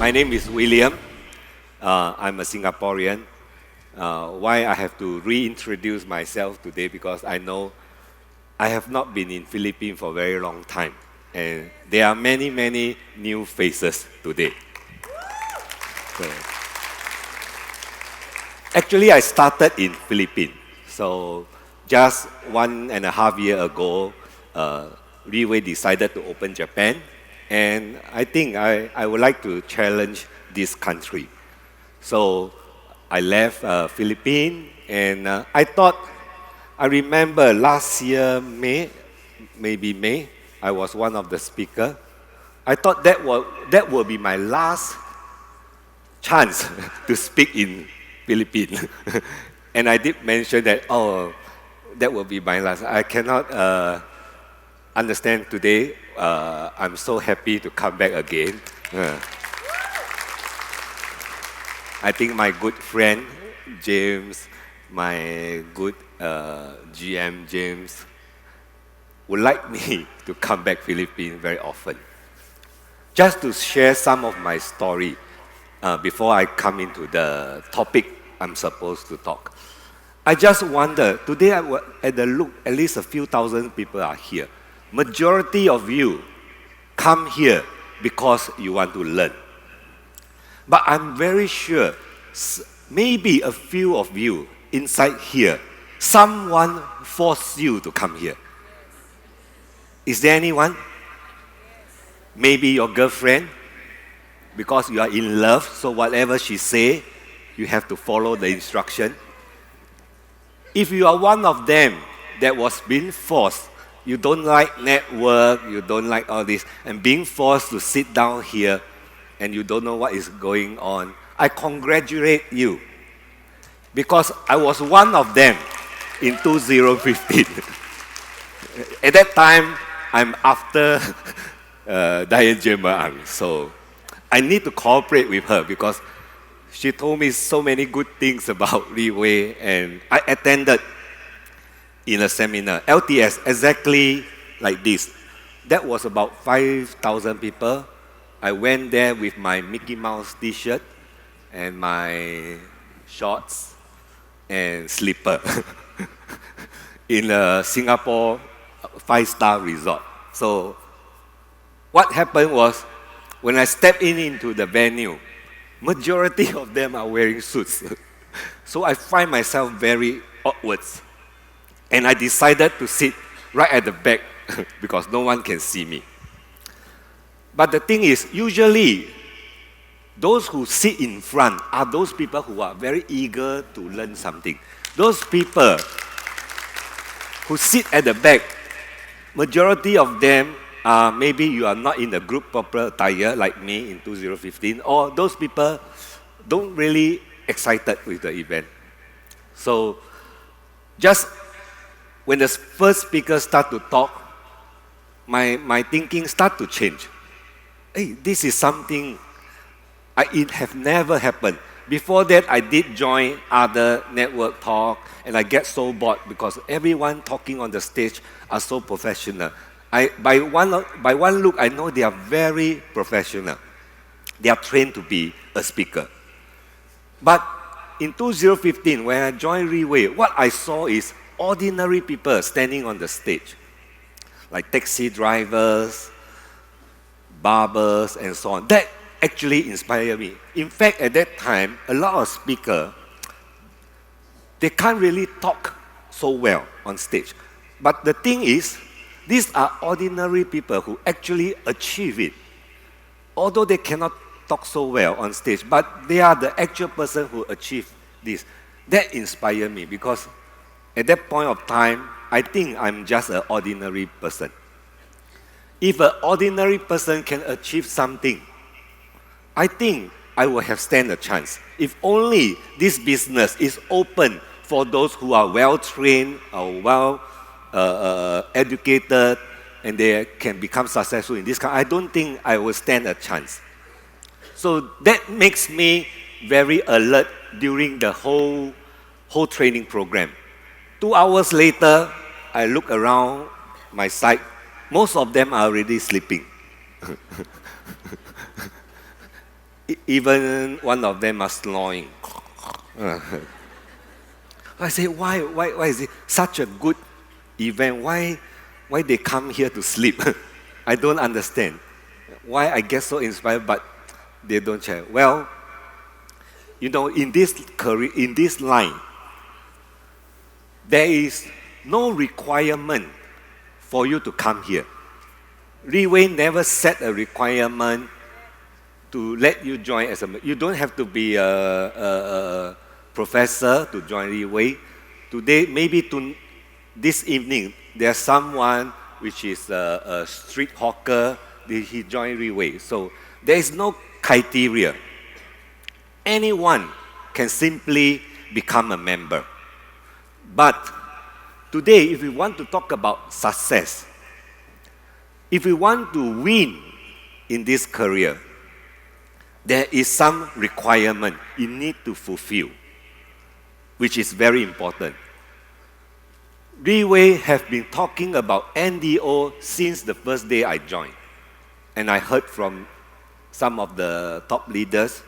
My name is William. I'm a Singaporean. Why I have to reintroduce myself today? Because I know I have not been in Philippines for a very long time. And there are many, many new faces today. So, actually, I started in Philippines. So just 1.5 years ago, Riway decided to open Japan. And I think I would like to challenge this country. So I left Philippines, and I remember last year, maybe May, I was one of the speakers. I thought that will be my last chance to speak in Philippines. And I did mention that, that will be my last. I cannot understand today. I'm so happy to come back again. I think my good friend, James, my good GM, James, would like me to come back Philippines very often. Just to share some of my story before I come into the topic I'm supposed to talk. I just wonder, today at least a few thousand people are here. Majority of you come here because you want to learn. But I'm very sure, maybe a few of you inside here, someone forced you to come here. Is there anyone? Maybe your girlfriend, because you are in love, so whatever she say, you have to follow the instruction. If you are one of them that was being forced, you don't like network, you don't like all this, and being forced to sit down here, and you don't know what is going on, I congratulate you. Because I was one of them in 2015. At that time, I'm after Diane Jemma. So I need to cooperate with her because she told me so many good things about Riway, and I attended in a seminar, LTS, exactly like this. That was about 5,000 people. I went there with my Mickey Mouse t-shirt and my shorts and slipper in a Singapore 5-star resort. So what happened was, when I stepped into the venue, majority of them are wearing suits. So I find myself very awkward. And I decided to sit right at the back because no one can see me. But the thing is, usually, those who sit in front are those people who are very eager to learn something. Those people who sit at the back, majority of them are maybe you are not in the group proper attire like me in 2015, or those people don't really excited with the event. So just when the first speaker start to talk, my thinking start to change. Hey, this is something it have never happened. Before that, I did join other network talk, and I get so bored because everyone talking on the stage are so professional. By one look, I know they are very professional. They are trained to be a speaker. But in 2015, when I joined Riway, what I saw is ordinary people standing on the stage, like taxi drivers, barbers, and so on. That actually inspired me. In fact, at that time, a lot of speakers, they can't really talk so well on stage. But the thing is, these are ordinary people who actually achieve it. Although they cannot talk so well on stage, but they are the actual person who achieve this. That inspired me because at that point of time, I think I'm just an ordinary person. If an ordinary person can achieve something, I think I will have stand a chance. If only this business is open for those who are well-trained or well-educated, and they can become successful in this I don't think I will stand a chance. So that makes me very alert during the whole training program. 2 hours later, I look around my side. Most of them are already sleeping. Even one of them are snoring. I say, why is it such a good event? Why they come here to sleep? I don't understand. Why I get so inspired, but they don't share. Well, in this career, in this line, there is no requirement for you to come here. Riway never set a requirement to let you join as a. You don't have to be a professor to join Riway. Today, maybe this evening, there's someone which is a street hawker. He joined Riway. So there is no criteria. Anyone can simply become a member. But today, if we want to talk about success, if we want to win in this career, there is some requirement you need to fulfill, which is very important. Riway have been talking about NDO since the first day I joined. And I heard from some of the top leaders,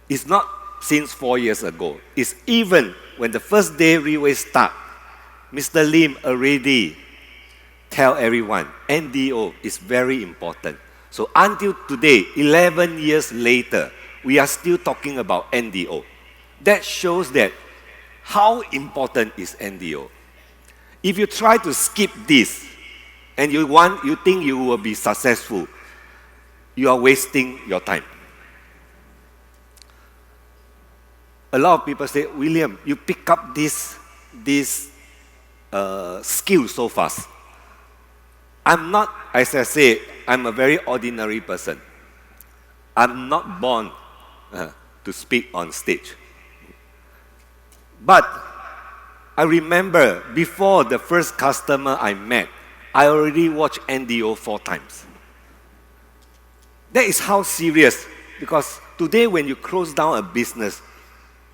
it's not since 4 years ago. It's even when the first day Riway start, Mr. Lim already tell everyone, NDO is very important. So until today, 11 years later, we are still talking about NDO. That shows that how important is NDO. If you try to skip this and you think you will be successful, you are wasting your time. A lot of people say, William, you pick up this skill so fast. I'm not, as I say, I'm a very ordinary person. I'm not born to speak on stage. But I remember before the first customer I met, I already watched NDO 4 times. That is how serious, because today when you close down a business,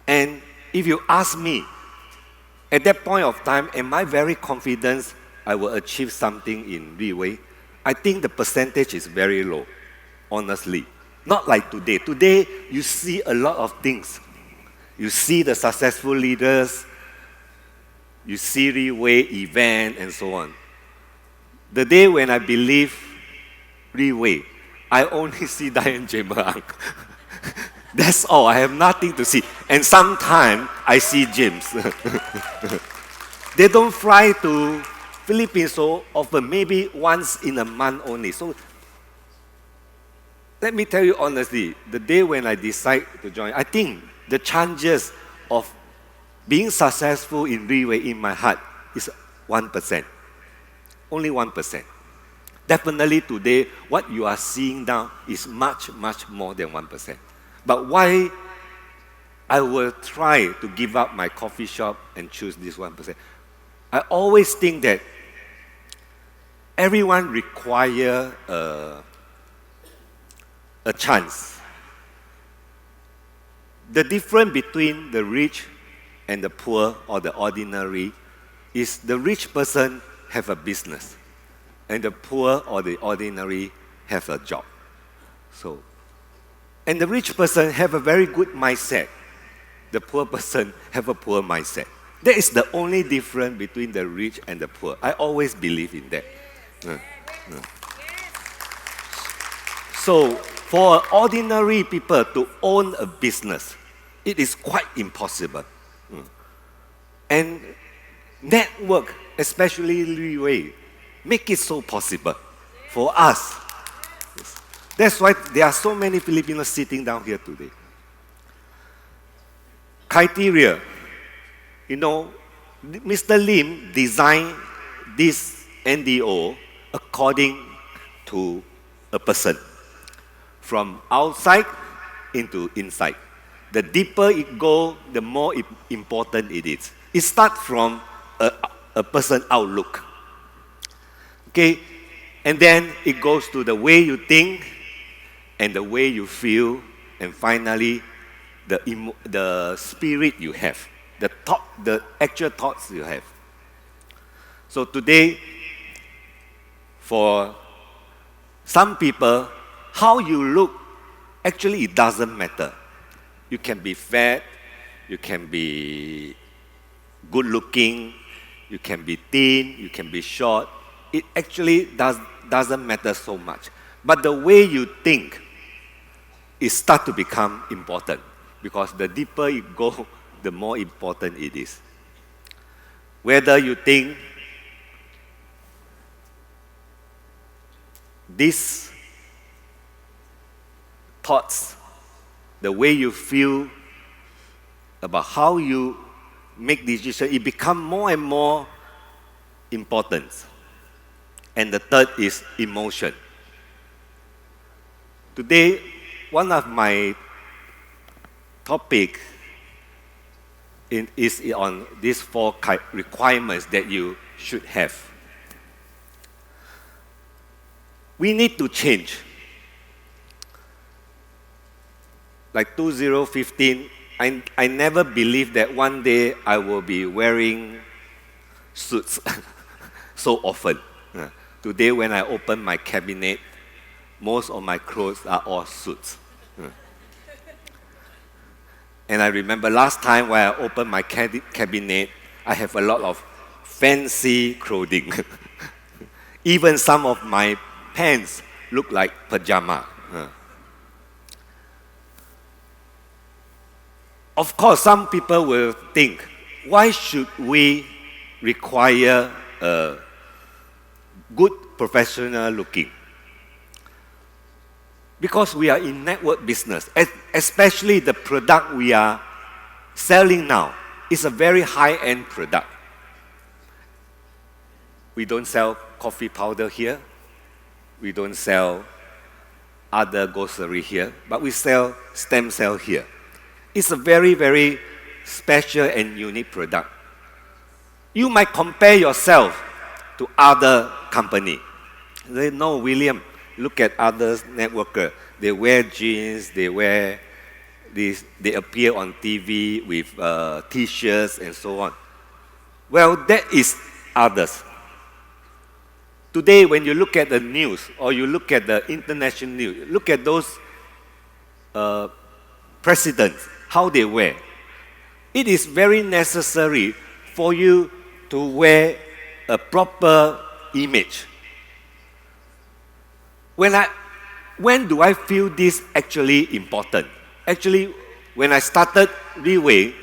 and if you ask me, at that point of time, am I very confident I will achieve something in Riway? I think the percentage is very low, honestly. Not like today. Today, you see a lot of things. You see the successful leaders, you see Riway event, and so on. The day when I believe Riway, I only see Diane Jamer. That's all. I have nothing to see. And sometimes I see James. They don't fly to Philippines so often, maybe once in a month only. So let me tell you honestly, the day when I decide to join, I think the chances of being successful in Riway in my heart is 1%. Only 1%. Definitely today, what you are seeing now is much, much more than 1%. But why I will try to give up my coffee shop and choose this 1%? I always think that everyone requires a chance. The difference between the rich and the poor or the ordinary is the rich person have a business and the poor or the ordinary have a job. And the rich person have a very good mindset. The poor person have a poor mindset. That is the only difference between the rich and the poor. I always believe in that. So, for ordinary people to own a business, it is quite impossible. And network, especially Riway, make it so possible for us. That's why there are so many Filipinos sitting down here today. Criteria. Mr. Lim designed this NDO according to a person. From outside into inside. The deeper it goes, the more important it is. It starts from a person outlook. Okay? And then it goes to the way you think and the way you feel, and finally, the spirit you have, the actual thoughts you have. So today, for some people, how you look Actually, it doesn't matter. You can be fat, you can be good looking, you can be thin, you can be short. It actually doesn't matter so much. But the way you think, it starts to become important, because the deeper you go, the more important it is. Whether you think these thoughts, the way you feel about how you make decisions, it becomes more and more important. And the third is emotion. Today, one of my topic is on these four requirements that you should have. We need to change. Like 2015, I never believed that one day I will be wearing suits so often. Today, when I open my cabinet, most of my clothes are all suits. And I remember last time when I opened my cabinet, I have a lot of fancy clothing. Even some of my pants look like pajama. Of course, some people will think, why should we require a good professional looking? Because we are in network business, especially the product we are selling now is a very high-end product. We don't sell coffee powder here. We don't sell other grocery here, but we sell stem cell here. It's a very, very special and unique product. You might compare yourself to other company. They know, William, look at other networkers. They wear jeans, they wear this, they appear on TV with T-shirts and so on. Well, that is others. Today, when you look at the news or you look at the international news, look at those presidents, how they wear. It is very necessary for you to wear a proper image. When do I feel this actually important? Actually, when I started Leeway,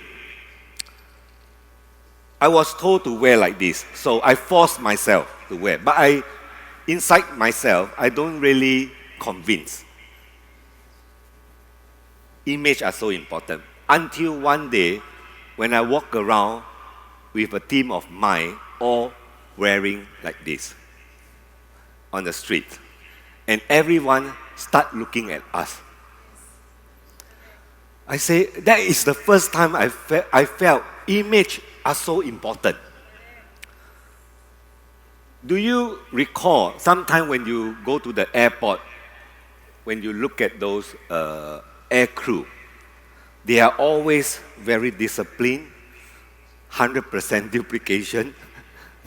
I was told to wear like this. So I forced myself to wear. But inside myself, I don't really convince. Image are so important. Until one day, when I walk around with a team of mine, all wearing like this on the street. And everyone start looking at us. I say, that is the first time I felt image are so important. Do you recall sometime when you go to the airport, when you look at those air crew, they are always very disciplined, 100% duplication.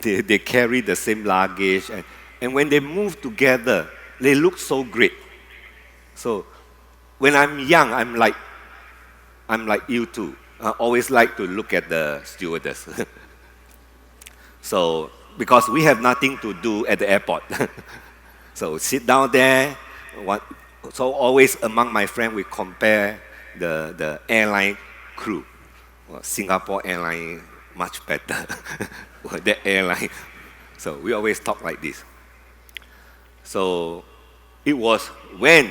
They carry the same luggage. And when they move together, they look so great. So when I'm young, I'm like you too. I always like to look at the stewardess. So, because we have nothing to do at the airport. So sit down there. So always among my friends, we compare the airline crew. Well, Singapore Airline, much better. That airline. So we always talk like this. So it was when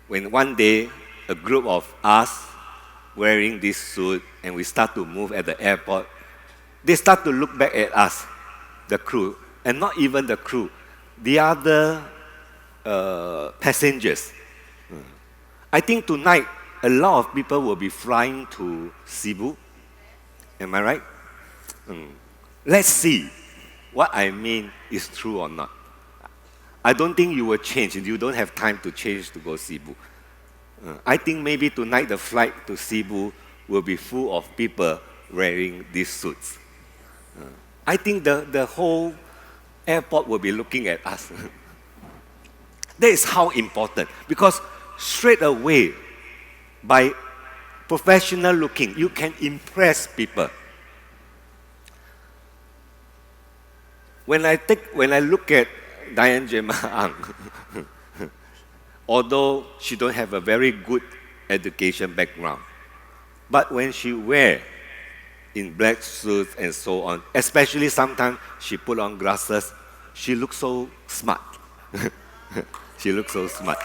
one day a group of us wearing this suit and we start to move at the airport, they start to look back at us, the crew, and not even the crew, the other passengers. I think tonight a lot of people will be flying to Cebu. Am I right? Let's see what I mean is true or not. I don't think you will change. You don't have time to change to go Cebu. I think maybe tonight the flight to Cebu will be full of people wearing these suits. I think the whole airport will be looking at us. That is how important. Because straight away, by professional looking, you can impress people. When I look at Diane Gemma Ang, although she don't have a very good education background, but when she wear in black suits and so on, especially sometimes she put on glasses, she looks so smart. She looks so smart.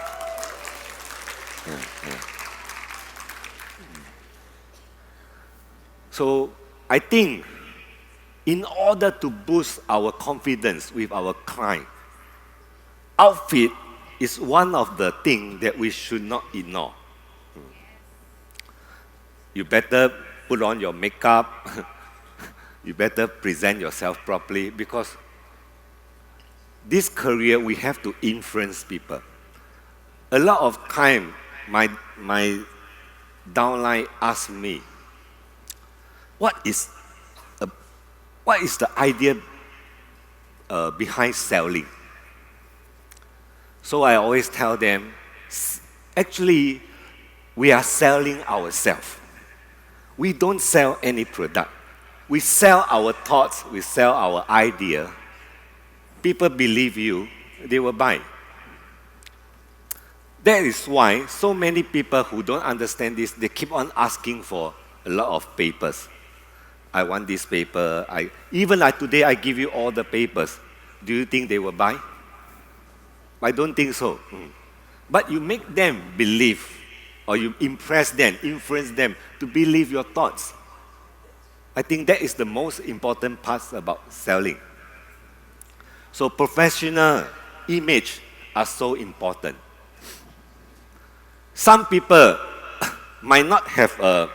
So I think in order to boost our confidence with our client, outfit is one of the things that we should not ignore. You better put on your makeup. You better present yourself properly, because this career, we have to influence people. A lot of time, my downline asks me, what is the idea behind selling? So I always tell them, actually, we are selling ourselves. We don't sell any product. We sell our thoughts, we sell our idea. People believe you, they will buy. That is why so many people who don't understand this, they keep on asking for a lot of papers. I want this paper. Even today, I give you all the papers. Do you think they will buy? I don't think so. But you make them believe, or you impress them, influence them to believe your thoughts. I think that is the most important part about selling. So professional image are so important. Some people might not have a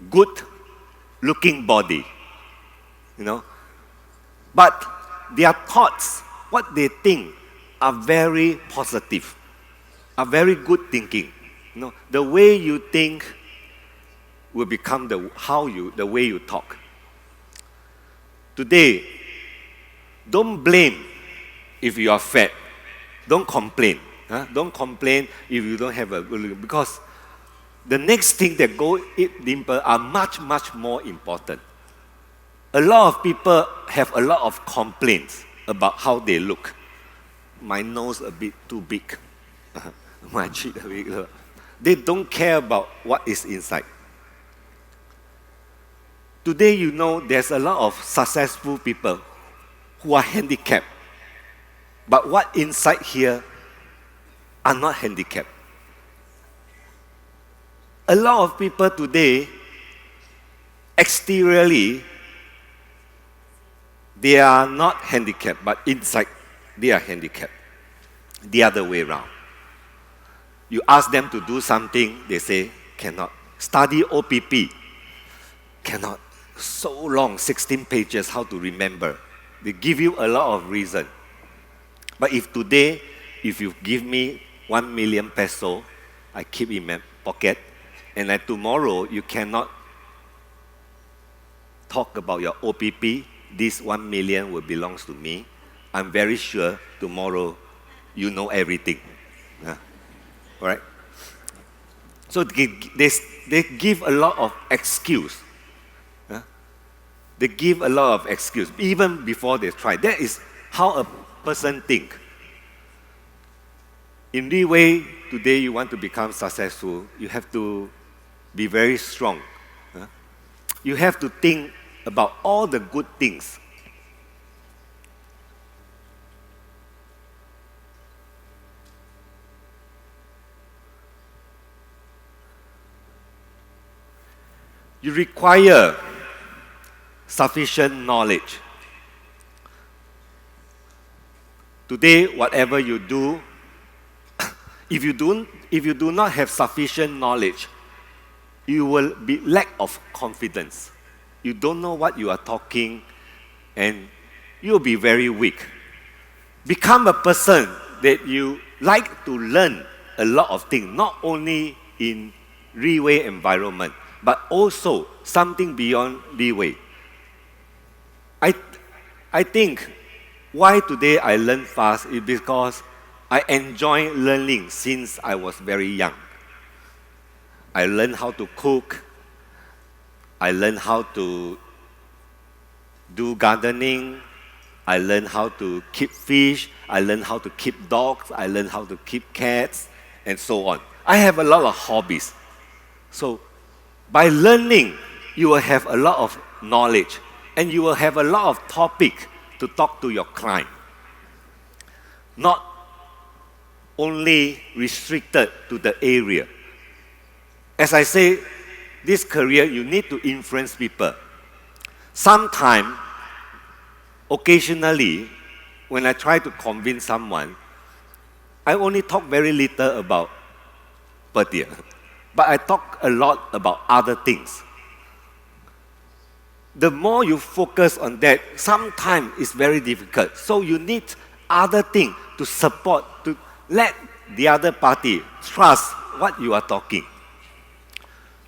good looking body, but their thoughts, what they think, are very positive, are very good thinking. The way you think will become the way you talk. Today, don't blame if you are fat. Don't complain. Don't complain if you don't have a good look, because the next thing that go eat dimple are much, much more important. A lot of people have a lot of complaints about how they look. My nose a bit too big. My cheek a bit low. They don't care about what is inside. Today, there's a lot of successful people who are handicapped. But what inside here are not handicapped. A lot of people today, exteriorly, they are not handicapped, but inside, they are handicapped. The other way around. You ask them to do something, they say, cannot. Study OPP, cannot. So long, 16 pages, how to remember. They give you a lot of reason. But if today, if you give me 1 million peso, I keep in my pocket, and then tomorrow you cannot talk about your OPP, this 1 million will belongs to me. I'm very sure tomorrow you know everything. All right? So they give a lot of excuse. They give a lot of excuse, even before they try. That is how a person thinks. In the way today you want to become successful, you have to be very strong. You have to think about all the good things. You require sufficient knowledge. Today, whatever you do, if you do not have sufficient knowledge, you will be lack of confidence. You don't know what you are talking, and you will be very weak. Become a person that you like to learn a lot of things, not only in Leeway environment, but also something beyond Leeway. I think why today I learn fast is because I enjoy learning since I was very young. I learned how to cook. I learned how to do gardening. I learned how to keep fish. I learned how to keep dogs. I learned how to keep cats, and so on. I have a lot of hobbies. So by learning, you will have a lot of knowledge, and you will have a lot of topic to talk to your client. Not only restricted to the area. As I say, this career, you need to influence people. Sometimes, occasionally, when I try to convince someone, I only talk very little about Perdia, but I talk a lot about other things. The more you focus on that, sometimes it's very difficult. So you need other things to support, to let the other party trust what you are talking.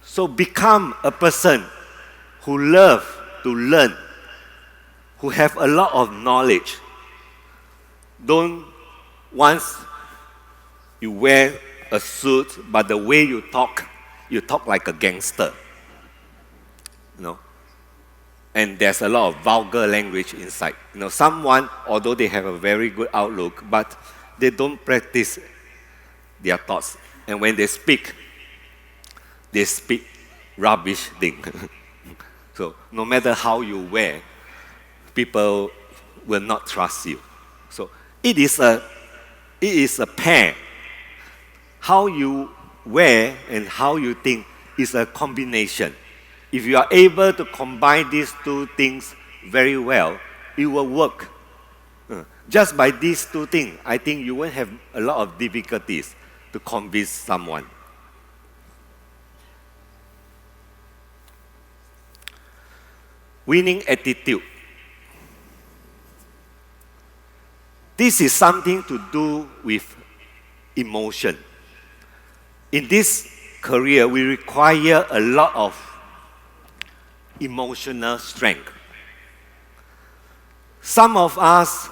So become a person who loves to learn, who have a lot of knowledge. Don't once you wear a suit, but the way you talk like a gangster. You know? And there's a lot of vulgar language inside. You know, someone, although they have a very good outlook, but they don't practice their thoughts. And when they speak rubbish thing. So no matter how you wear, people will not trust you. So it is a pair. How you wear and how you think is a combination. If you are able to combine these two things very well, it will work. Just by these two things, I think you won't have a lot of difficulties to convince someone. Winning attitude. This is something to do with emotion. In this career, we require a lot of emotional strength. Some of us,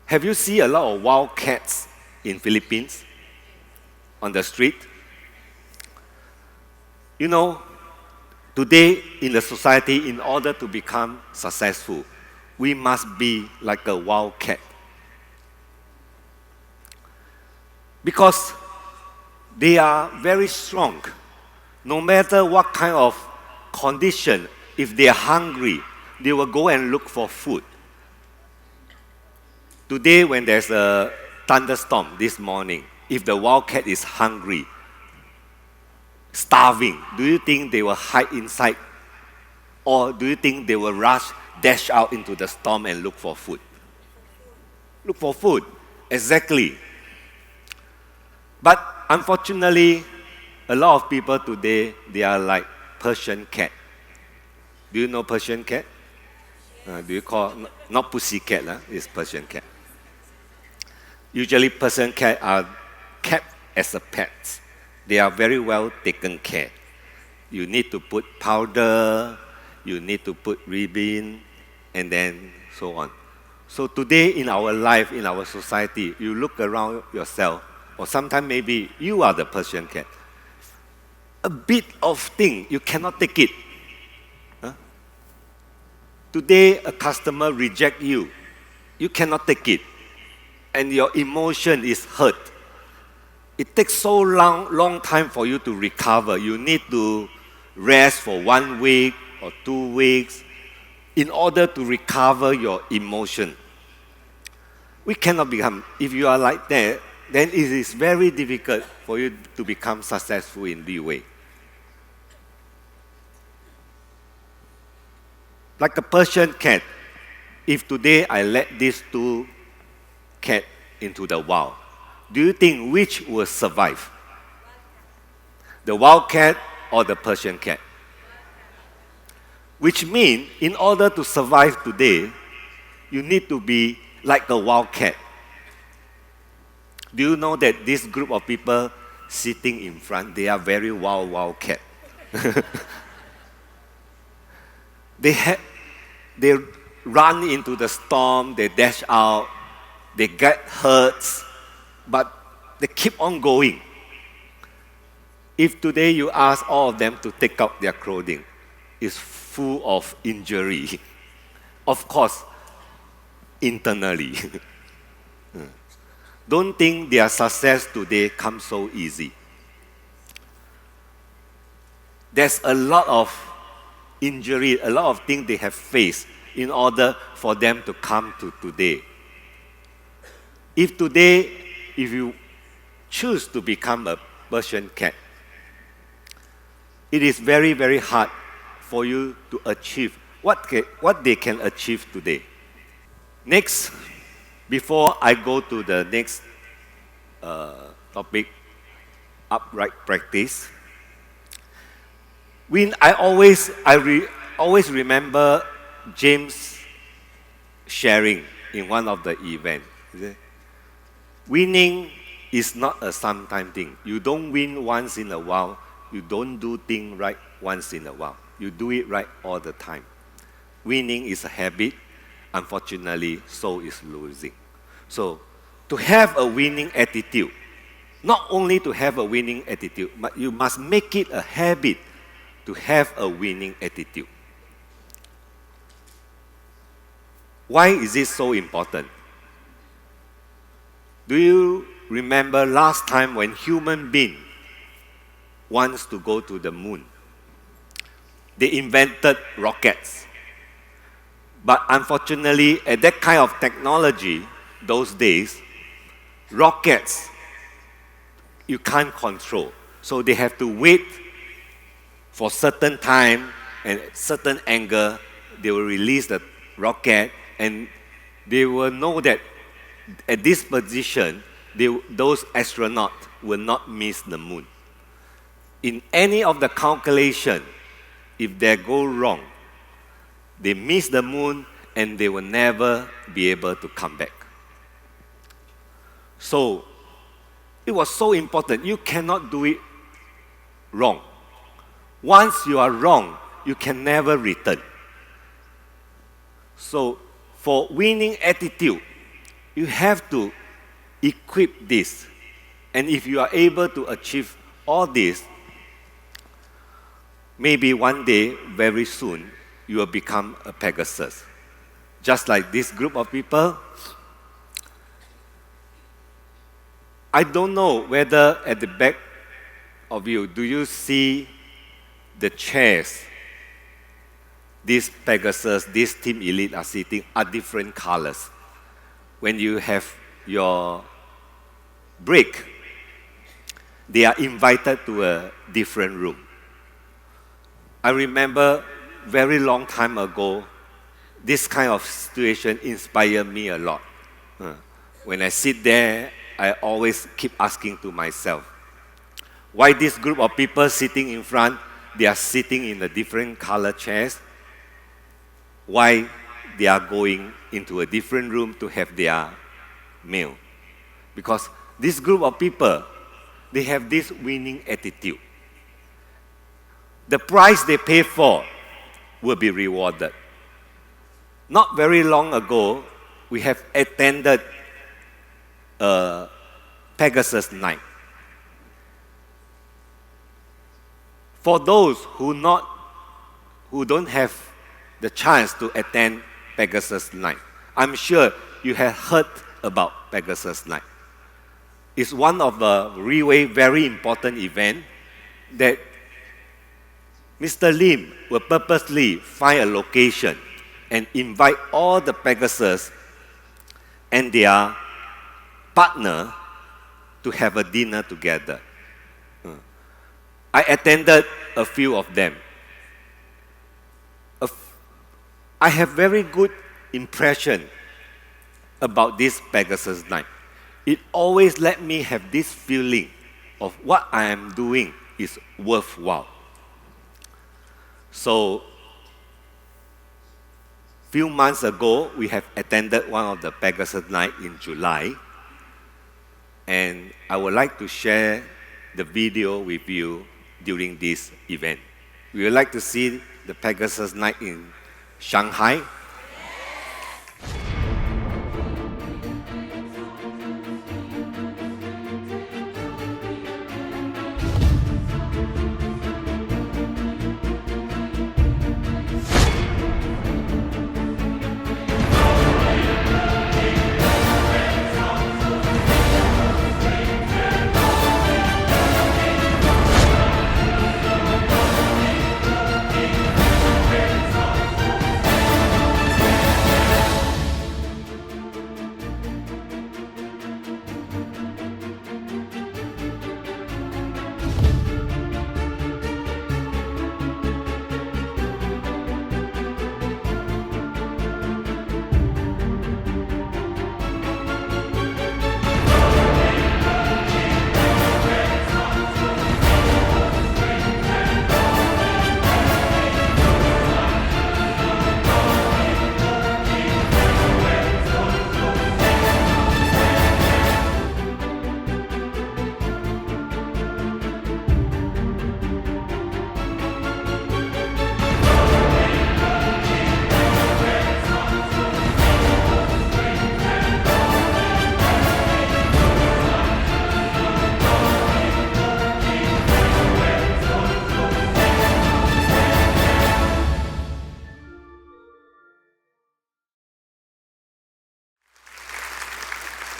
have you seen a lot of wild cats in Philippines on the street? You know, today in the society, in order to become successful, we must be like a wild cat. Because they are very strong. No matter what kind of condition, if they are hungry, they will go and look for food. Today, when there's a thunderstorm this morning, if the wildcat is hungry, starving, do you think they will hide inside? Or do you think they will dash out into the storm and look for food? Look for food, exactly. But unfortunately, a lot of people today, they are like Persian cat. Do you know Persian cat? Do you call, not pussy cat, it's Persian cat. Usually Persian cat are kept as a pet. They are very well taken care. You need to put powder, you need to put ribbon, and then so on. So today in our life, in our society, you look around yourself, or sometimes maybe you are the Persian cat. A bit of thing, you cannot take it. Today, a customer reject you. You cannot take it. And your emotion is hurt. It takes so long time for you to recover. You need to rest for 1 week or 2 weeks in order to recover your emotion. We cannot become, if you are like that, then it is very difficult for you to become successful in the way. Like a Persian cat, if today I let these two cats into the wild, do you think which will survive? The wild cat or the Persian cat? Which means, in order to survive today, you need to be like a wild cat. Do you know that this group of people sitting in front, they are very wild cat. They run into the storm, they dash out, they get hurt, but they keep on going. If today you ask all of them to take out their clothing, it's full of injury. Of course, internally. Don't think their success today comes so easy. There's a lot of injury, a lot of things they have faced in order for them to come to today. If today, if you choose to become a Persian cat, it is very, very hard for you to achieve what they can achieve today. Next, before I go to the next topic, upright practice, I always remember James sharing in one of the events. Winning is not a sometime thing. You don't win once in a while. You don't do things right once in a while. You do it right all the time. Winning is a habit. Unfortunately, so is losing. So, to have a winning attitude, not only to have a winning attitude, but you must make it a habit to have a winning attitude. Why is it so important? Do you remember last time when human being wants to go to the moon? They invented rockets. But unfortunately, at that kind of technology, those days, rockets, you can't control. So they have to wait for certain time and certain angle. They will release the rocket, and they will know that at this position, those astronauts will not miss the moon. In any of the calculation, if they go wrong, they miss the moon and they will never be able to come back. So, it was so important. You cannot do it wrong. Once you are wrong, you can never return. So, for winning attitude, you have to equip this. And if you are able to achieve all this, maybe one day, very soon, you will become a Pegasus. Just like this group of people. I don't know whether at the back of you, do you see the chairs these Pegasus, this Team Elite are sitting are different colors. When you have your break, they are invited to a different room. I remember very long time ago, this kind of situation inspired me a lot. When I sit there, I always keep asking to myself, why this group of people sitting in front, they are sitting in the different color chairs? Why they are going into a different room to have their meal? Because this group of people, they have this winning attitude. The price they pay for will be rewarded. Not very long ago, we have attended a Pegasus night. For those who don't have the chance to attend Pegasus night, I'm sure you have heard about Pegasus night. It's one of the really very important events that Mr. Lim will purposely find a location and invite all the Pegasus and their partner to have a dinner together. I attended a few of them. I have very good impression about this Pegasus night. It always let me have this feeling of what I am doing is worthwhile. So, few months ago, we have attended one of the Pegasus night in July, and I would like to share the video with you during this event. We would like to see the Pegasus night in Shanghai.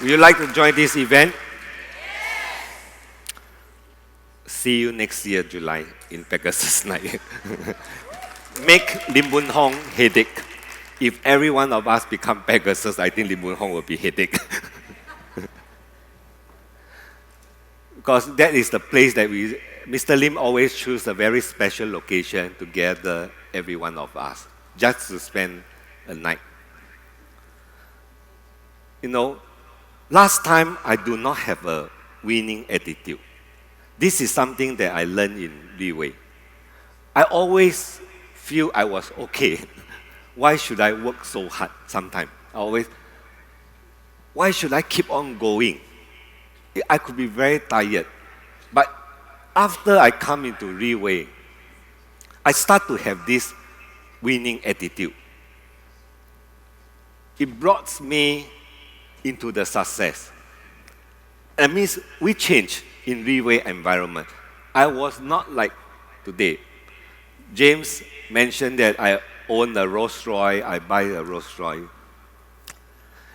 Would you like to join this event? See you next year, July, in Pegasus Night. Make Lim Boon Hong headache. If every one of us become Pegasus, I think Lim Boon Hong will be headache. Because that is the place that Mr. Lim always choose a very special location to gather every one of us, just to spend a night. You know, last time I do not have a winning attitude. This is something that I learned in Leeway. I always feel I was okay. Why should I work so hard sometimes? Why should I keep on going? I could be very tired. But after I come into Leeway, I start to have this winning attitude. It brought me into the success. That means we change in Leeway environment. I was not like today. James mentioned that I own a Rolls Royce, I buy a Rolls Royce.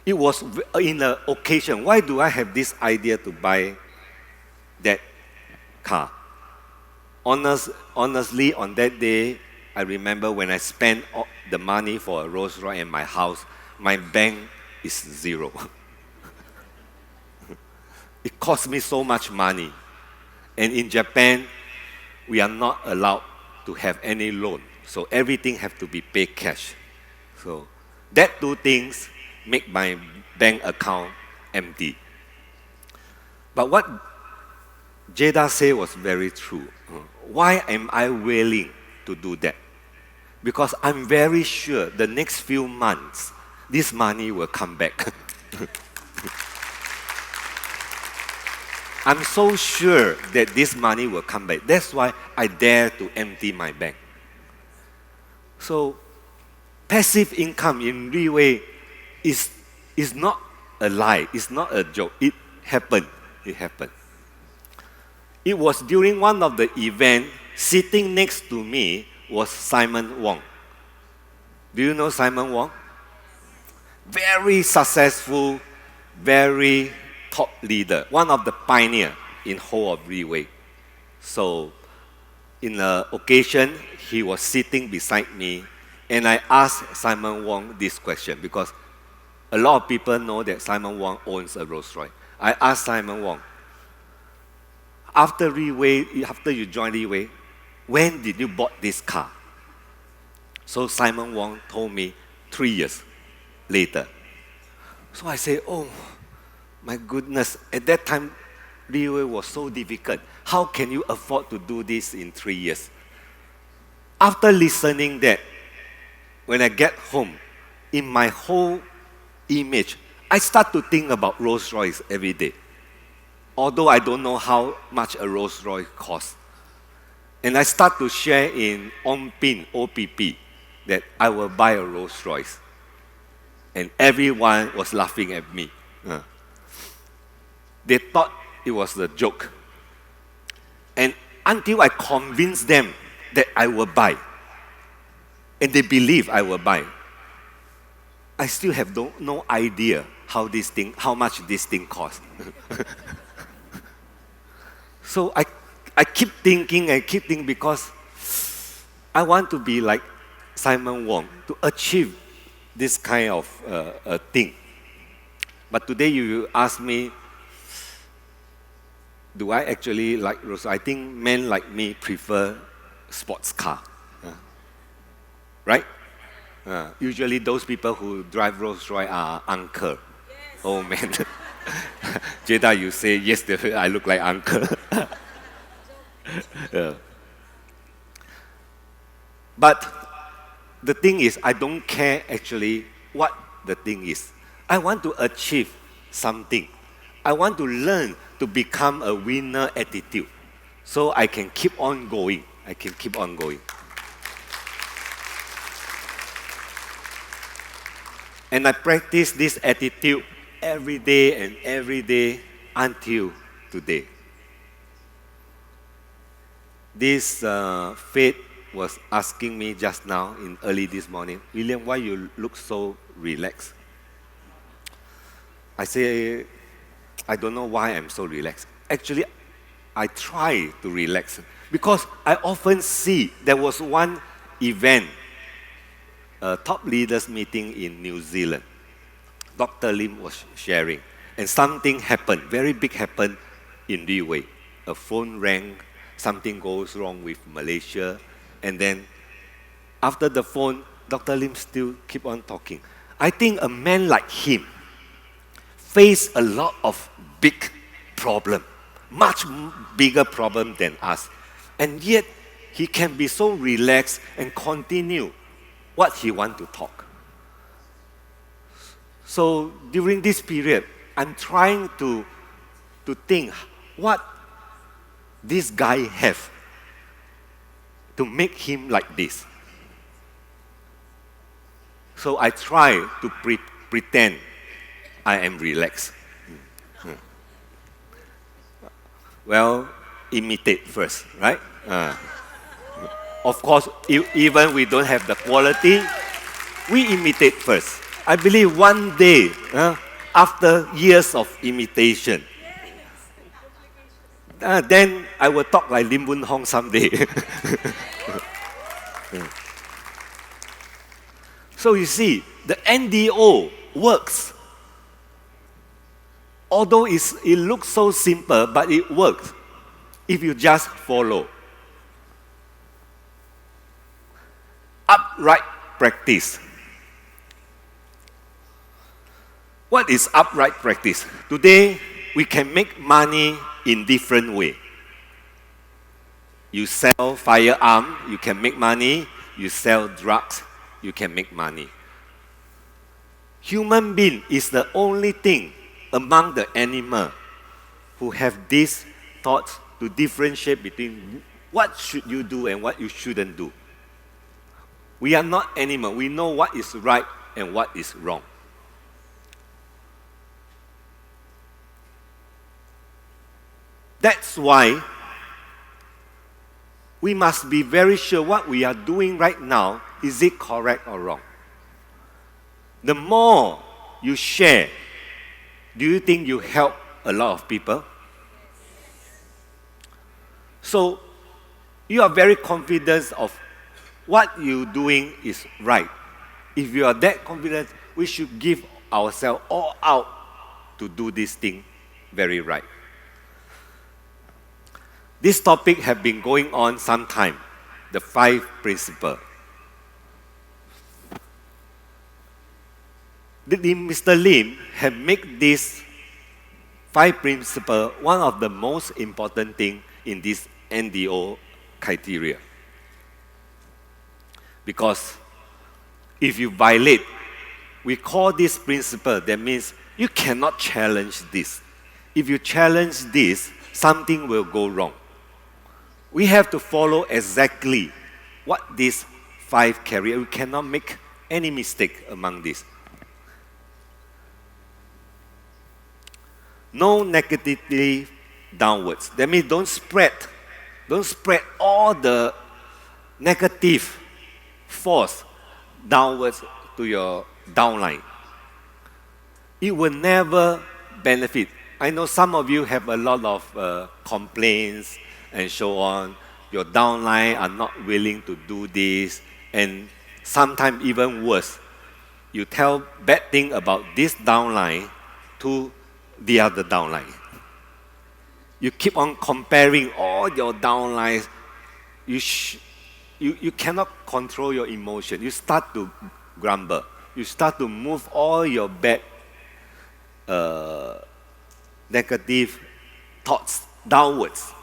It was in an occasion. Why do I have this idea to buy that car? Honestly, on that day, I remember when I spent the money for a Rolls Royce in my house, my bank is zero. It cost me so much money. And in Japan, we are not allowed to have any loan. So everything have to be paid cash. So that two things make my bank account empty. But what Jada said was very true. Why am I willing to do that? Because I'm very sure the next few months, this money will come back. I'm so sure that this money will come back. That's why I dare to empty my bank. So, passive income in Leeway is not a lie. It's not a joke. It happened. It happened. It was during one of the events, sitting next to me was Simon Wong. Do you know Simon Wong? Very successful, very top leader, one of the pioneers in whole of Leeway. So, in an occasion, he was sitting beside me, and I asked Simon Wong this question because a lot of people know that Simon Wong owns a Rolls Royce. I asked Simon Wong, after you joined Leeway, when did you bought this car? So Simon Wong told me 3 years later. So I say, oh, my goodness, at that time, Leeway was so difficult. How can you afford to do this in 3 years? After listening that, when I get home, in my whole image, I start to think about Rolls Royce every day. Although I don't know how much a Rolls Royce costs. And I start to share in OMPIN, OPP, that I will buy a Rolls Royce. And everyone was laughing at me. They thought it was a joke. And until I convinced them that I will buy, and they believe I will buy, I still have no idea how much this thing costs. So I keep thinking because I want to be like Simon Wong, to achieve this kind of thing. But today you ask me, do I actually like Rolls Royce? I think men like me prefer sports car. Right? Usually those people who drive Rolls Royce are uncle. Yes. Oh man. Jada, you say, yes, definitely, I look like uncle. But the thing is, I don't care actually what the thing is. I want to achieve something. I want to learn to become a winner attitude so I can keep on going. I can keep on going. And I practice this attitude every day until today. This Faith was asking me just now in early this morning, William, why you look so relaxed? I say, I don't know why I'm so relaxed. Actually, I try to relax because I often see there was one event, a top leaders meeting in New Zealand. Dr. Lim was sharing, and something happened, very big happened in Niue. A phone rang, something goes wrong with Malaysia, and then after the phone, Dr. Lim still keep on talking. I think a man like him face a lot of big problem, much bigger problem than us. And yet, he can be so relaxed and continue what he want to talk. So during this period, I'm trying to think what this guy have to make him like this. So I try to pretend I am relaxed. Well, imitate first, right? Of course, even we don't have the quality, we imitate first. I believe one day, after years of imitation, then I will talk like Lim Boon Hong someday. So you see, the NDO works. Although it looks so simple, but it works if you just follow. Upright practice. What is upright practice? Today, we can make money in different ways. You sell firearm, you can make money. You sell drugs, you can make money. Human being is the only thing among the animal who have these thoughts to differentiate between what should you do and what you shouldn't do. We are not animal. We know what is right and what is wrong. That's why we must be very sure what we are doing right now, is it correct or wrong? The more you share, do you think you help a lot of people? So you are very confident of what you're doing is right. If you are that confident, we should give ourselves all out to do this thing very right. This topic has been going on some time, the 5 principles. Mr. Lim has made this 5 principles one of the most important things in this NDO criteria. Because if you violate, we call this principle, that means you cannot challenge this. If you challenge this, something will go wrong. We have to follow exactly what these 5 carry. We cannot make any mistake among these. No negativity downwards. That means don't spread all the negative force downwards to your downline. It will never benefit. I know some of you have a lot of complaints and so on. Your downline are not willing to do this, and sometimes even worse. You tell bad thing about this downline to the other downline. You keep on comparing all your downlines. You cannot control your emotion. You start to grumble. You start to move all your bad, negative thoughts downwards.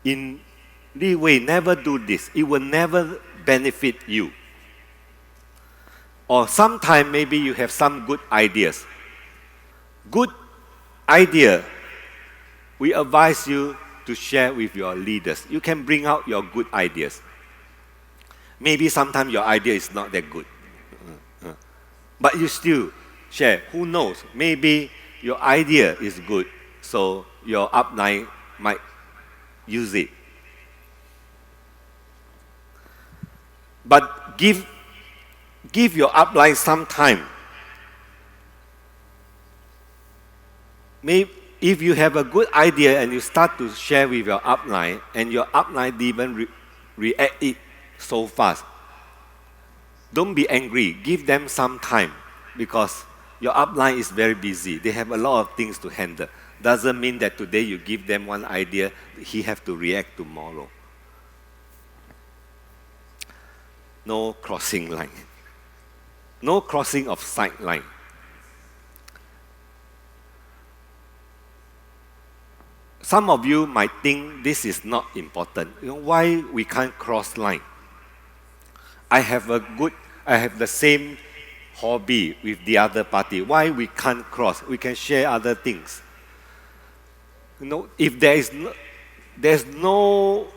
In this way, never do this. It will never benefit you. Or sometimes maybe you have some good ideas. Good idea, we advise you to share with your leaders. You can bring out your good ideas. Maybe sometimes your idea is not that good. But you still share. Who knows? Maybe your idea is good, so your upline might use it. But give your upline some time Maybe if you have a good idea and you start to share with your upline, and your upline didn't react it so fast, don't be angry. Give them some time, because your upline is very busy. They have a lot of things to handle. Doesn't mean that today you give them one idea, he have to react tomorrow. No crossing line. No crossing of sight line. Some of you might think this is not important. You know, why we can't cross line? I have the same hobby with the other party. Why we can't cross? We can share other things. You know, if there's no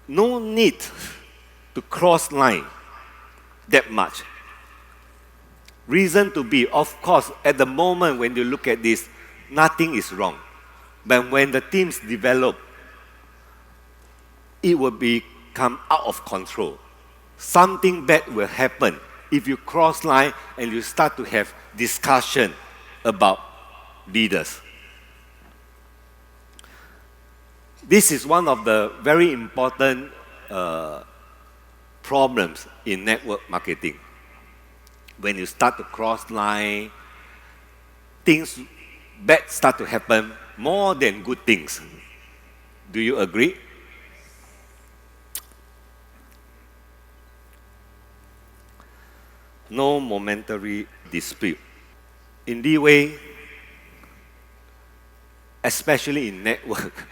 need to cross line that much. Reason to be, of course, at the moment when you look at this, nothing is wrong. But when the teams develop, it will become out of control. Something bad will happen if you cross line and you start to have discussion about leaders. This is one of the very important problems in network marketing. When you start to cross line, things bad start to happen more than good things. Do you agree? No momentary dispute. In the way, especially in network,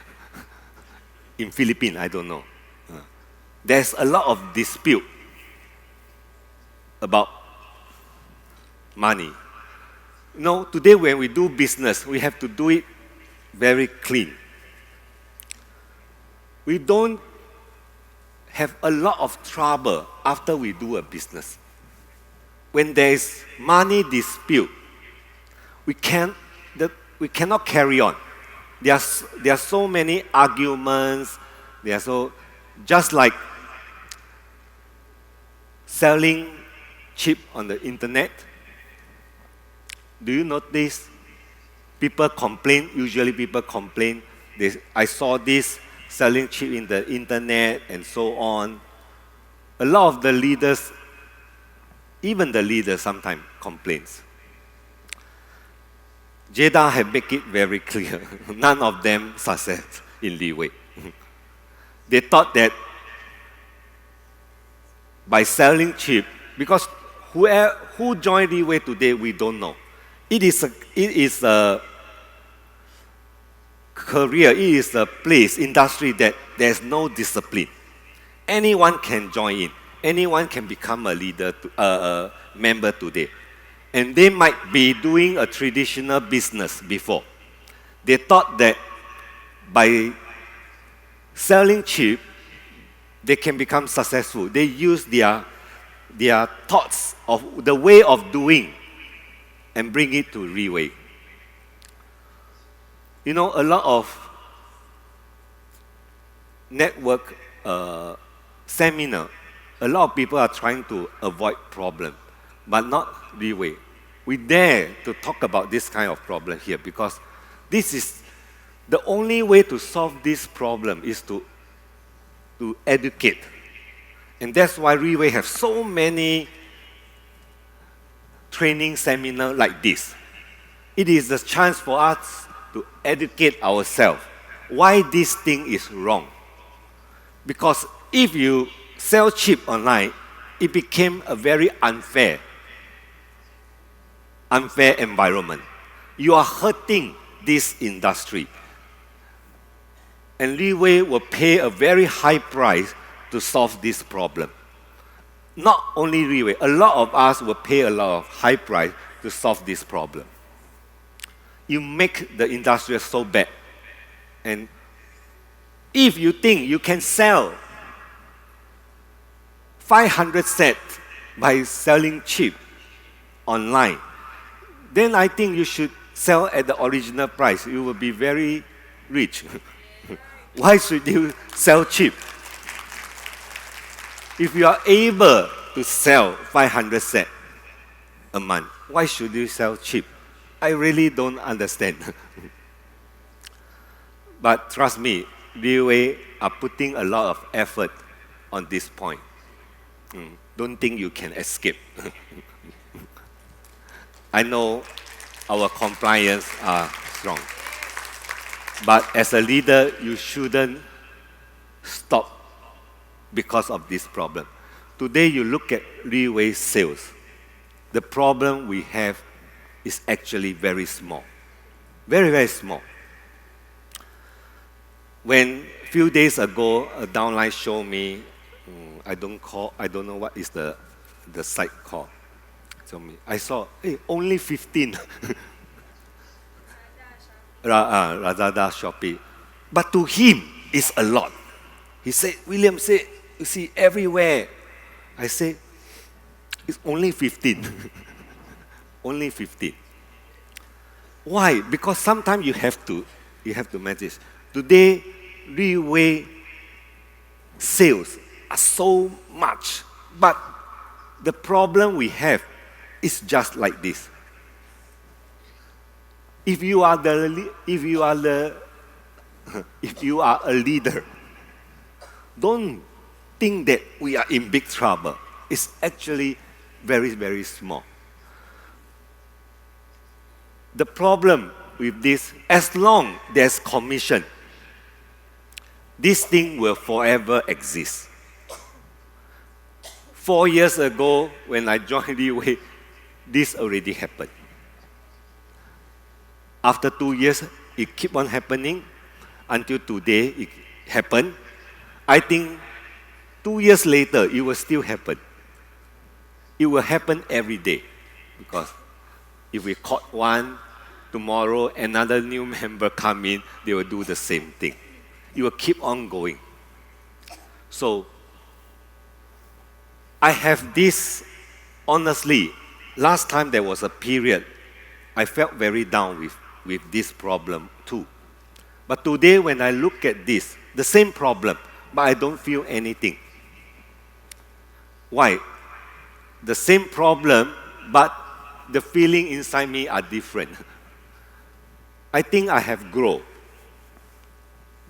in Philippines, I don't know. There's a lot of dispute about money. You know, today when we do business, we have to do it very clean. We don't have a lot of trouble after we do a business. When there is money dispute, we cannot carry on. There are so many arguments. Just like selling cheap on the internet. Do you notice people complain? Usually people complain. I saw this selling cheap in the internet and so on. A lot of the leaders, even the leaders sometimes complains. Jada had made it very clear. None of them success in Leeway. They thought that by selling cheap, because who joined Leeway today, we don't know. It is a career, it is a place, industry that there's no discipline. Anyone can join in. Anyone can become a leader, a member today. And they might be doing a traditional business before. They thought that by selling cheap, they can become successful. They use their thoughts of the way of doing and bring it to Leeway. You know, a lot of network seminar, a lot of people are trying to avoid problem, but not Leeway. We dare to talk about this kind of problem here because this is the only way to solve this problem is to educate. And that's why Leeway have so many training seminars like this. It is a chance for us to educate ourselves why this thing is wrong. Because if you sell cheap online, it became a very unfair environment. You are hurting this industry. And Leeway will pay a very high price to solve this problem. Not only Leeway, a lot of us will pay a lot of high price to solve this problem. You make the industry so bad. And if you think you can sell 500 sets by selling cheap online, then I think you should sell at the original price. You will be very rich. Why should you sell cheap? If you are able to sell 500 sets a month, why should you sell cheap? I really don't understand. But trust me, Leeway are putting a lot of effort on this point. Don't think you can escape. I know our compliance are strong. But as a leader, you shouldn't stop because of this problem. Today, you look at Leeway sales. The problem we have is actually very small. Very, very small. When a few days ago, a downline showed me, I don't know what is the site called. So I saw, hey, only 15. Lazada, Shopee. But to him, it's a lot. He said, William said, you see, everywhere. I say, it's only 15. Only 15. Why? Because sometimes you have to manage. Today, Leeway sales are so much, but the problem we have is just like this. If you are a leader, don't think that we are in big trouble. It's actually very, very small. The problem with this, as long there's commission, this thing will forever exist. 4 years ago, when I joined Leeway, this already happened. After 2 years, it keep on happening until today it happened. I think 2 years later, it will still happen. It will happen every day. Because if we caught one, tomorrow another new member come in, they will do the same thing. It will keep on going. So, I have this, honestly, last time there was a period, I felt very down with this problem too. But today when I look at this, the same problem, but I don't feel anything. Why? The same problem, but the feeling inside me are different. I think I have grown.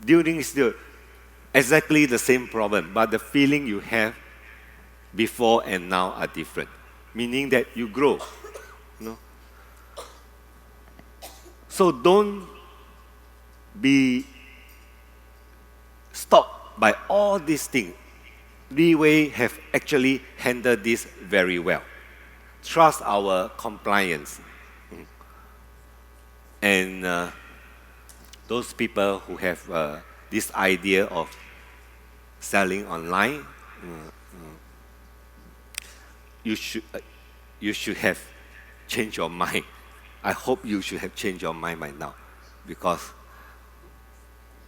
During still exactly the same problem, but the feeling you have before and now are different. Meaning that you grow. No? So don't be stopped by all these things. Leeway have actually handled this very well. Trust our compliance. And those people who have this idea of selling online, you should have changed your mind. I hope you should have changed your mind by now, because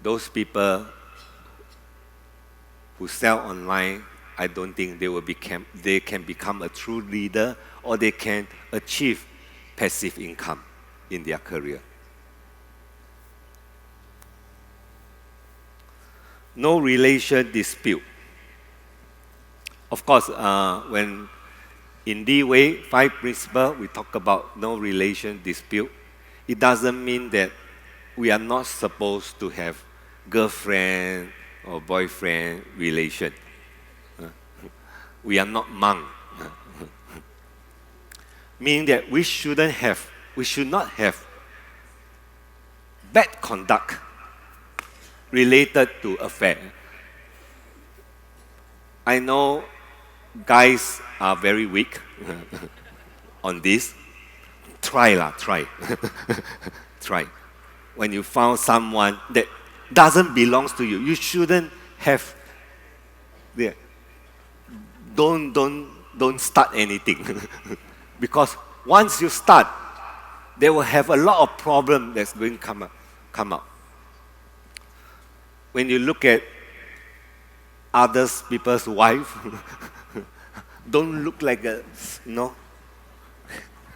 those people who sell online, I don't think they can become a true leader, or they can achieve passive income in their career. No relation dispute. Of course, when in Leeway 5 principle, we talk about no relation dispute. It doesn't mean that we are not supposed to have girlfriend or boyfriend relation. We are not monk. Meaning that we should not have bad conduct related to affair. I know guys are very weak on this. Try. Try. When you found someone that doesn't belong to you, you shouldn't have. Yeah. Don't start anything. Because once you start, they will have a lot of problems that's going to come up. When you look at people's wife, don't look like a,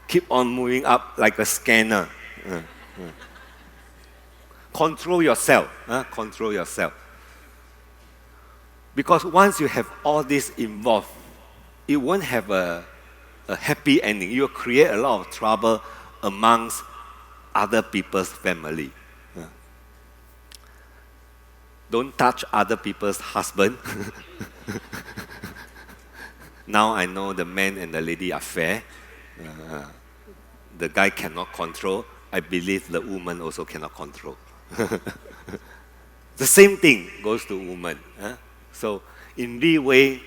keep on moving up like a scanner. Control yourself. Control yourself. Because once you have all this involved, it won't have a happy ending. You will create a lot of trouble amongst other people's family. Don't touch other people's husband. Now I know the man and the lady are fair. The guy cannot control. I believe the woman also cannot control. The same thing goes to women. So in this way,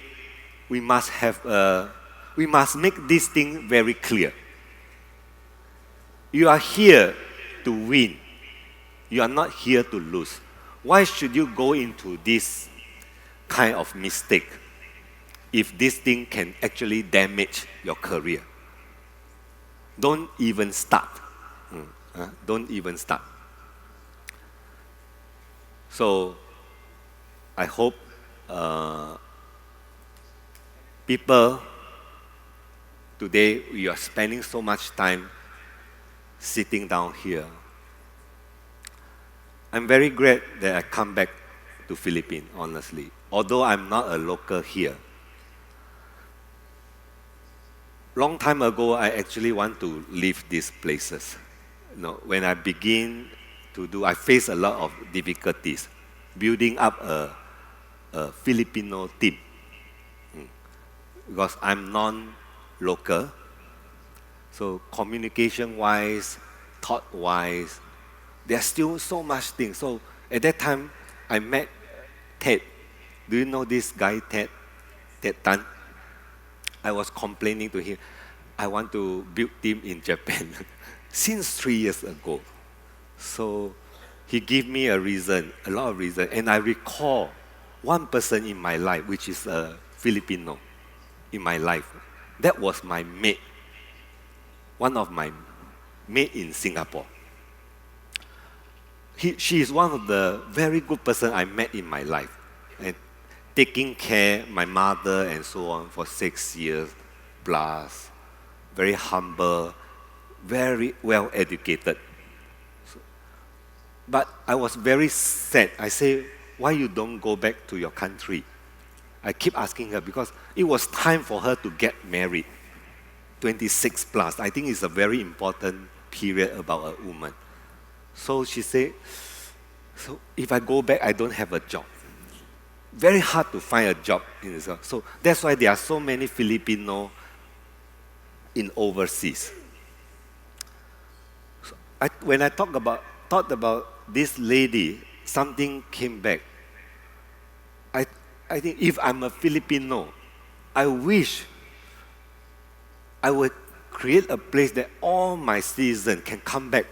we must make this thing very clear. You are here to win. You are not here to lose. Why should you go into this kind of mistake if this thing can actually damage your career? Don't even start. Don't even start. So, I hope people today, you are spending so much time sitting down here. I'm very glad that I come back to Philippines, honestly. Although I'm not a local here. Long time ago, I actually want to leave these places. When I begin to do, I face a lot of difficulties building up a Filipino team. Because I'm non-local. So communication-wise, thought-wise, there's still so much things. So at that time, I met Ted. Do you know this guy, Ted? Ted Tan? I was complaining to him, I want to build team in Japan since 3 years ago. So he gave me a reason, a lot of reason. And I recall one person in my life, which is a Filipino in my life. That was my mate. One of my mate in Singapore. She is one of the very good person I met in my life. And taking care of my mother and so on for 6 years plus. Very humble, very well educated. But I was very sad. I say, why you don't go back to your country? I keep asking her because it was time for her to get married. 26 plus. I think it's a very important period about a woman. So she said, so if I go back, I don't have a job. Very hard to find a job in Israel. So that's why there are so many Filipino in overseas. So when I thought about this lady, something came back. I think if I'm a Filipino, I wish I would create a place that all my citizens can come back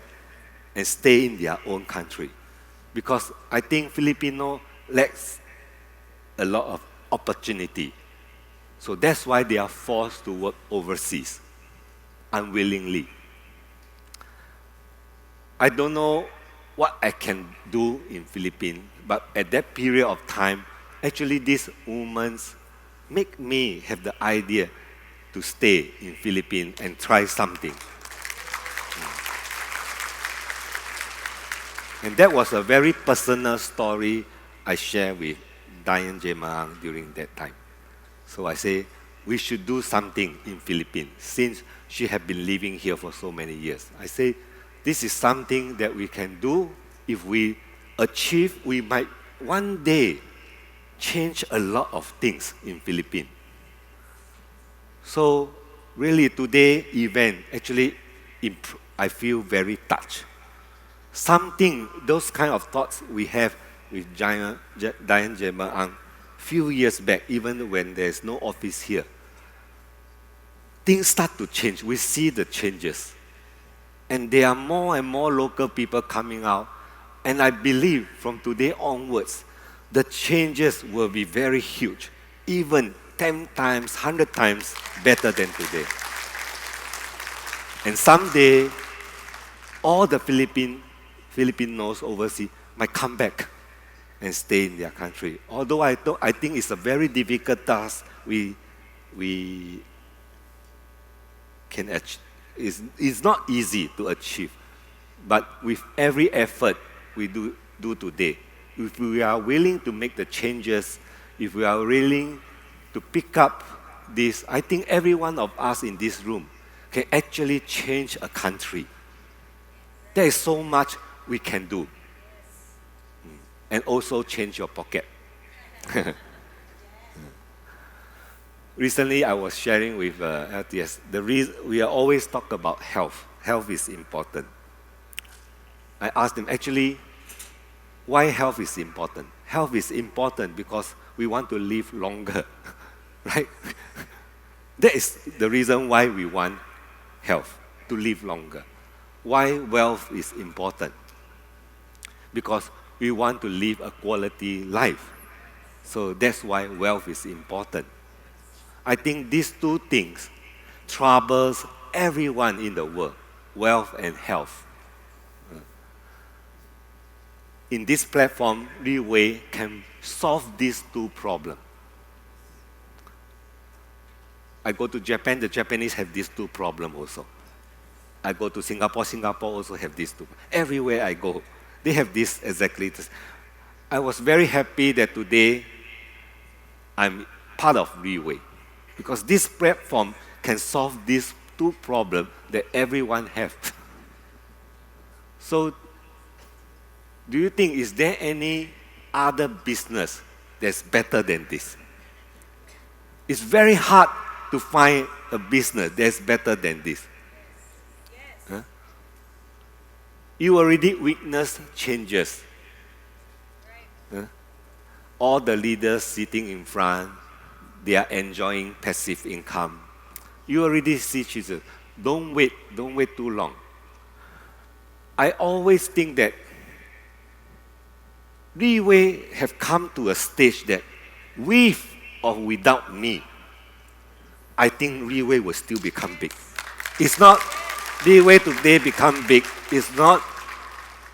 and stay in their own country. Because I think Filipino lacks a lot of opportunity. So that's why they are forced to work overseas, unwillingly. I don't know what I can do in Philippines, but at that period of time, actually these women make me have the idea to stay in Philippines and try something. And that was a very personal story I shared with Diane J. Maang during that time. So I say, we should do something in Philippines since she had been living here for so many years. I say, this is something that we can do. If we achieve, we might one day change a lot of things in Philippines. So really today event, actually I feel very touched. Something, those kind of thoughts we have with Diane J. Maang few years back, even when there's no office here. Things start to change. We see the changes. And there are more and more local people coming out. And I believe from today onwards, the changes will be very huge, even 10 times, 100 times better than today. And someday, all the Filipinos overseas might come back and stay in their country. Although I think it's a very difficult task we can achieve. It's not easy to achieve. But with every effort we do today, if we are willing to make the changes, if we are willing to pick up this, I think every one of us in this room can actually change a country. There is so much we can do. And also change your pocket. Recently, I was sharing with LTS, we are always talk about health. Health is important. I asked them, actually, why health is important? Health is important because we want to live longer, right? That is the reason why we want health, to live longer. Why wealth is important? Because we want to live a quality life. So that's why wealth is important. I think these two things troubles everyone in the world, wealth and health. In this platform, Li-Wei can solve these two problems. I go to Japan, the Japanese have these two problems also. I go to Singapore, Singapore also have these two. Everywhere I go, they have this exactly. I was very happy that today I'm part of Li-Wei, because this platform can solve these two problems that everyone has. So, do you think, is there any other business that's better than this? It's very hard to find a business that's better than this. Yes. Huh? You already witnessed changes. Right. Huh? All the leaders sitting in front, they are enjoying passive income. You already see changes. Don't wait too long. I always think that Li-Wei have come to a stage that with or without me, I think Li-Wei will still become big. It's not Li-Wei today become big. It's not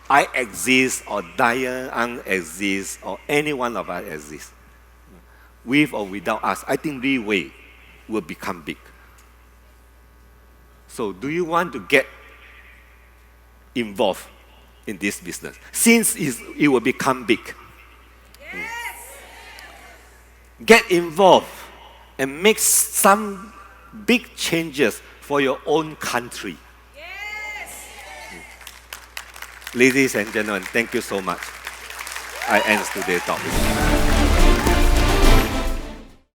I exist or Diane exists or any one of us exists. With or without us, I think Li-Wei will become big. So do you want to get involved in this business? Since it will become big. Yes. Get involved and make some big changes for your own country. Yes. Ladies and gentlemen, thank you so much. I end today's talk.